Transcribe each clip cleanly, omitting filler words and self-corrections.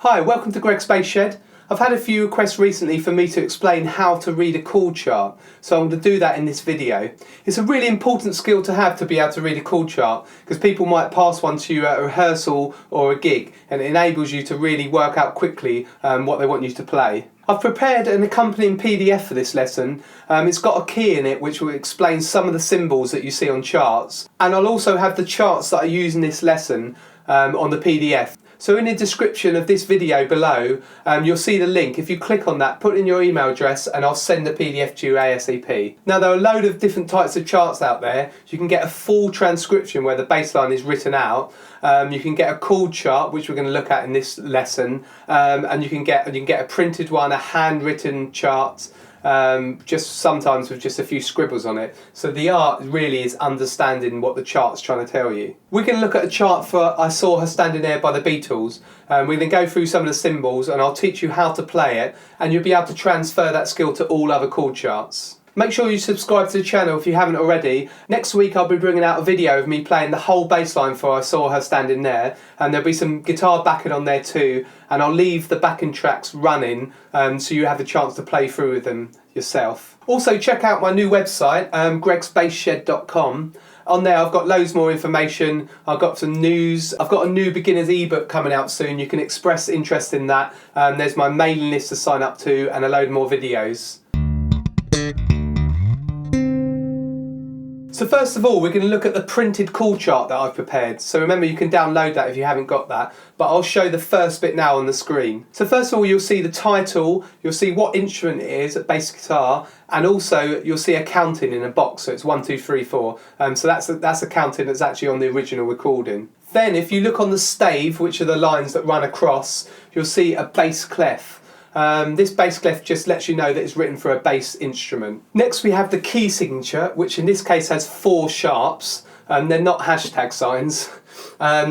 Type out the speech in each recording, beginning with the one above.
Hi, welcome to Greg's Bass Shed. I've had a few requests recently for me to explain how to read a chord chart, so I'm going to do that in this video. It's a really important skill to have to be able to read a chord chart, because people might pass one to you at a rehearsal or a gig, and it enables you to really work out quickly what they want you to play. I've prepared an accompanying PDF for this lesson. It's got a key in it which will explain some of the symbols that you see on charts, and I'll also have the charts that I use in this lesson on the PDF. So in the description of this video below, you'll see the link. If you click on that, put in your email address and I'll send the PDF to you ASAP. Now there are a load of different types of charts out there. You can get a full transcription where the bass line is written out. You can get a chord chart, which we're going to look at in this lesson, and you can get a printed one, a handwritten chart, just sometimes with just a few scribbles on it. So the art really is understanding what the chart's trying to tell you. We're going to look at a chart for I Saw Her Standing There by the Beatles. We're going to go through some of the symbols and I'll teach you how to play it, and you'll be able to transfer that skill to all other chord charts. Make sure you subscribe to the channel if you haven't already. Next week I'll be bringing out a video of me playing the whole bass line for I Saw Her Standing There, and there'll be some guitar backing on there too, and I'll leave the backing tracks running so you have a chance to play through with them yourself. Also check out my new website, gregsbassshed.com. On there I've got loads more information, I've got some news, I've got a new beginner's ebook coming out soon. You can express interest in that. There's my mailing list to sign up to and a load more videos. So first of all, we're going to look at the printed chord chart that I've prepared. So remember, you can download that if you haven't got that, but I'll show the first bit now on the screen. So first of all, you'll see the title, you'll see what instrument it is, a bass guitar, and also you'll see a counting in a box, so it's 1, 2, 3, 4. So that's a counting that's actually on the original recording. Then if you look on the stave, which are the lines that run across, you'll see a bass clef. This bass clef just lets you know that it's written for a bass instrument. Next we have the key signature, which in this case has 4 sharps. They're not hashtag signs.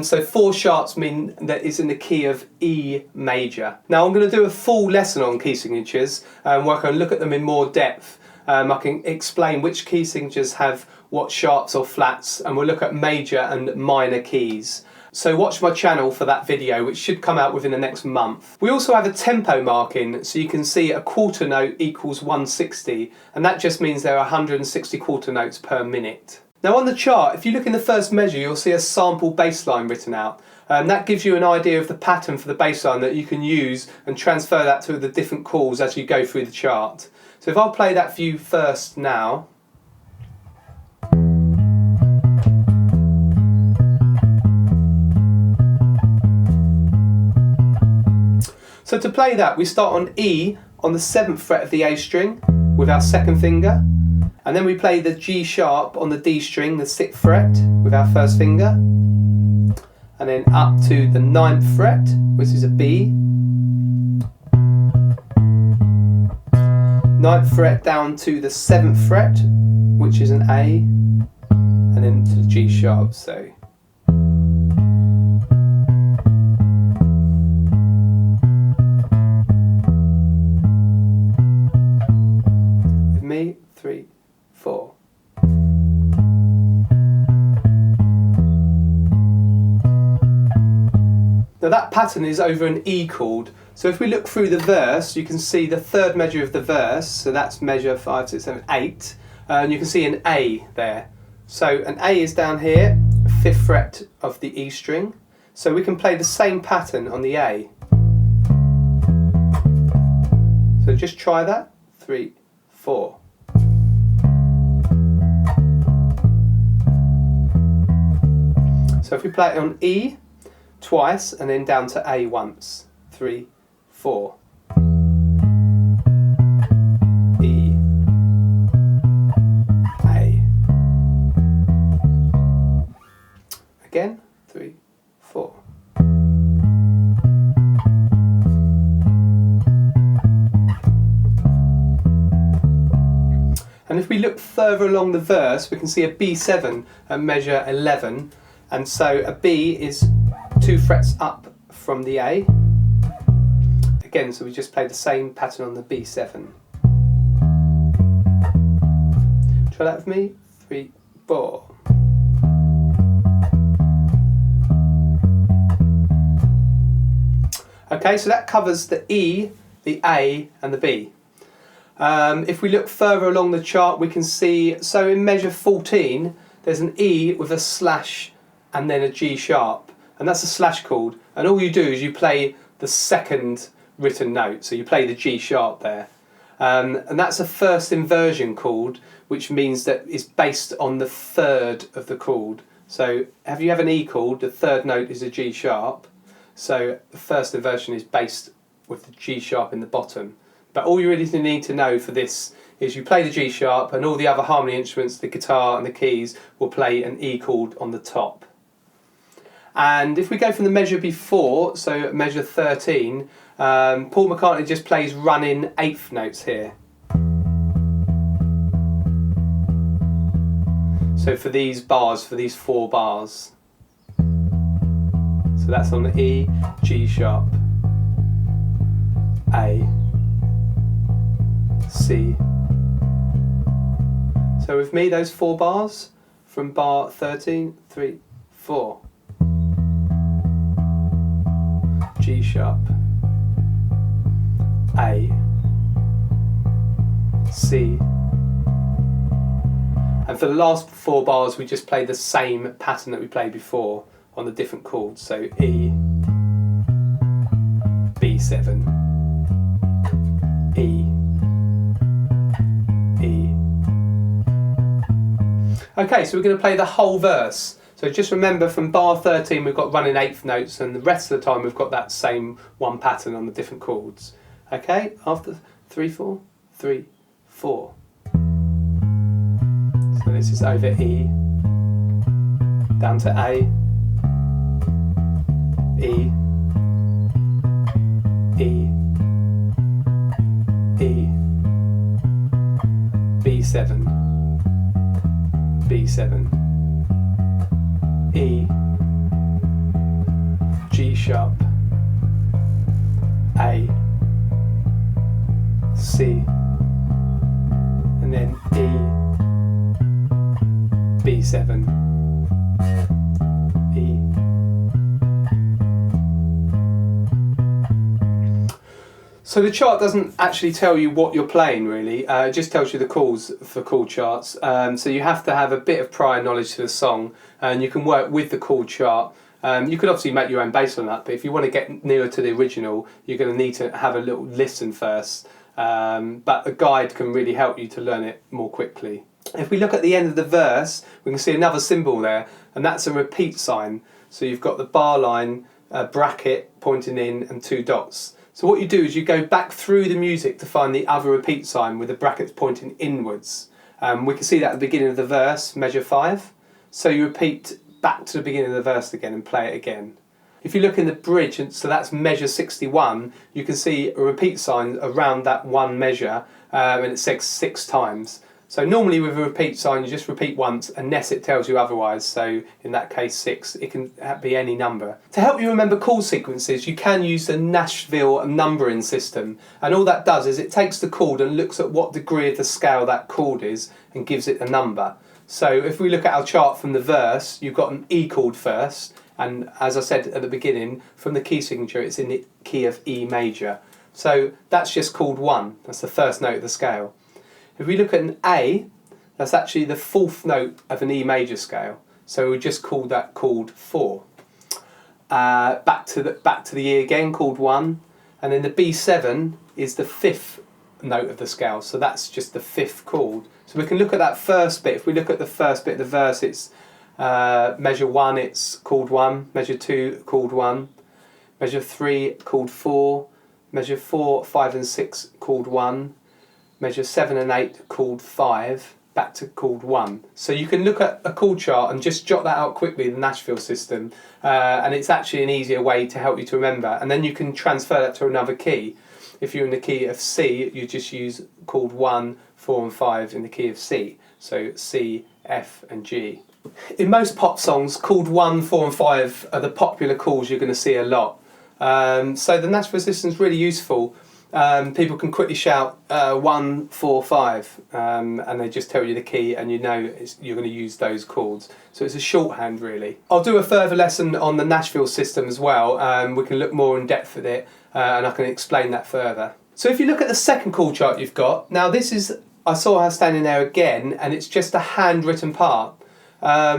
So 4 sharps mean that it's in the key of E major. Now I'm going to do a full lesson on key signatures and where I can look at them in more depth. I can explain which key signatures have what sharps or flats, and we'll look at major and minor keys. So watch my channel for that video, which should come out within the next month. We also have a tempo marking, so you can see a quarter note equals 160, and that just means there are 160 quarter notes per minute. Now on the chart, if you look in the first measure, you'll see a sample bass line written out. That gives you an idea of the pattern for the bass line that you can use and transfer that to the different chords as you go through the chart. So if I'll play that for you first now. So to play that, we start on E on the 7th fret of the A string with our second finger, and then we play the G sharp on the D string, the 6th fret, with our first finger, and then up to the 9th fret, which is a B, 9th fret down to the 7th fret, which is an A, and then to the G sharp. So me, 3, 4. Now that pattern is over an E chord. So if we look through the verse, you can see the third measure of the verse. So that's measure 5, 6, 7, 8. And you can see an A there. So an A is down here, 5th fret of the E string. So we can play the same pattern on the A. So just try that. 3, 4. So if we play it on E twice and then down to A once. 3, 4. E, A. Again. 3, 4. And if we look further along the verse, we can see a B7 at measure 11. And so a B is 2 frets up from the A. Again, so we just play the same pattern on the B7. Try that with me. 3, 4. Okay, so that covers the E, the A and the B. If we look further along the chart, we can see, so in measure 14 there's an E with a slash and then a G sharp, and that's a slash chord, and all you do is you play the second written note, so you play the G sharp there, and that's a first inversion chord, which means that it's based on the third of the chord. So if you have an E chord, the third note is a G sharp, so the first inversion is based with the G sharp in the bottom. But all you really need to know for this is you play the G sharp, and all the other harmony instruments, the guitar and the keys, will play an E chord on the top. And if we go from the measure before, so measure 13, Paul McCartney just plays running eighth notes here. So for these bars, for these 4 bars. So that's on the E, G sharp, A, C. So with me, those 4 bars from bar 13, 3, 4. G sharp, A, C. And for the last 4 bars, we just play the same pattern that we played before on the different chords. So E, B7, E, E. Okay, so we're going to play the whole verse. So just remember, from bar 13 we've got running eighth notes, and the rest of the time we've got that same one pattern on the different chords. Okay, after 3, 4, 3, 4. So this is over E, down to A, E, E, E, B7, B7, E, G sharp, A, C, and then E, B7, E. So the chart doesn't actually tell you what you're playing really, it just tells you the chords for chord charts, so you have to have a bit of prior knowledge to the song, and you can work with the chord chart. You could obviously make your own bass on that, but if you want to get nearer to the original, you're going to need to have a little listen first, but a guide can really help you to learn it more quickly. If we look at the end of the verse, we can see another symbol there, and that's a repeat sign. So you've got the bar line, bracket pointing in, and 2 dots. So what you do is you go back through the music to find the other repeat sign with the brackets pointing inwards. We can see that at the beginning of the verse, measure 5. So you repeat back to the beginning of the verse again and play it again. If you look in the bridge, and so that's measure 61, you can see a repeat sign around that one measure, and it says 6 times. So normally with a repeat sign you just repeat once unless it tells you otherwise, so in that case 6, it can be any number. To help you remember chord sequences, you can use the Nashville numbering system, and all that does is it takes the chord and looks at what degree of the scale that chord is and gives it a number. So if we look at our chart from the verse, you've got an E chord first, and as I said at the beginning, from the key signature it's in the key of E major. So that's just chord 1, that's the first note of the scale. If we look at an A, that's actually the 4th note of an E major scale, so we just call that chord 4. Back to the E again, chord 1, and then the B7 is the 5th note of the scale, so that's just the 5th chord. So we can look at that first bit. If we look at the first bit of the verse, it's measure 1, it's chord 1, measure 2, chord 1, measure 3, chord 4, measure 4, 5 and 6, chord 1, measure 7 and 8, chord 5, back to chord 1. So you can look at a chord chart and just jot that out quickly, the Nashville system, and it's actually an easier way to help you to remember, and then you can transfer that to another key. If you're in the key of C, you just use chord 1, 4 and 5 in the key of C, so C, F and G. In most pop songs, chord 1, 4 and 5 are the popular chords you're going to see a lot. So the Nashville system is really useful. people can quickly shout 1, 4, 5, and they just tell you the key, and you know you're going to use those chords. So it's a shorthand really. I'll do a further lesson on the Nashville system as well. We can look more in depth at it, and I can explain that further. So if you look at the second chord chart you've got, now this is, I saw her standing there again, and it's just a handwritten part.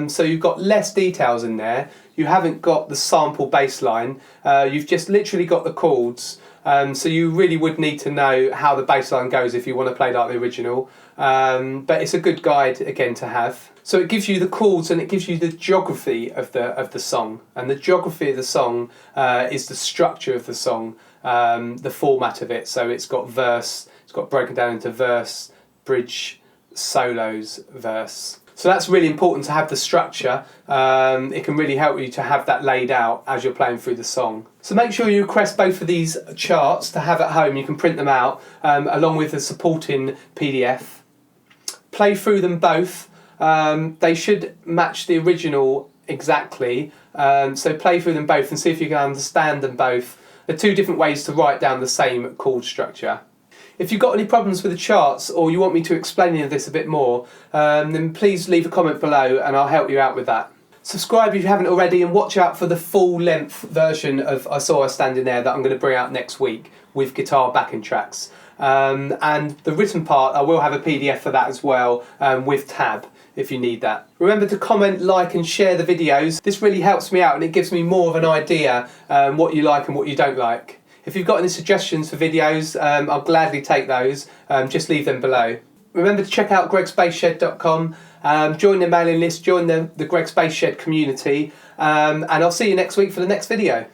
So you've got less details in there. You haven't got the sample bass line. You've just literally got the chords. So you really would need to know how the bass line goes if you want to play like the original. But it's a good guide again to have. So it gives you the chords and it gives you the geography of the song. And the geography of the song is the structure of the song, the format of it. So it's got verse, it's got broken down into verse, bridge, solos, verse. So that's really important to have the structure. It can really help you to have that laid out as you're playing through the song. So make sure you request both of these charts to have at home. You can print them out along with the supporting PDF. Play through them both. They should match the original exactly. So play through them both and see if you can understand them both. They're two different ways to write down the same chord structure. If you've got any problems with the charts or you want me to explain any of this a bit more, then please leave a comment below and I'll help you out with that. Subscribe if you haven't already, and watch out for the full length version of I Saw Her Standing There that I'm going to bring out next week with guitar backing tracks. And the written part, I will have a PDF for that as well, with tab if you need that. Remember to comment, like and share the videos. This really helps me out and it gives me more of an idea what you like and what you don't like. If you've got any suggestions for videos, I'll gladly take those. Just leave them below. Remember to check out gregsbassshed.com, join the mailing list, join the Greg's Bass Shed community, and I'll see you next week for the next video.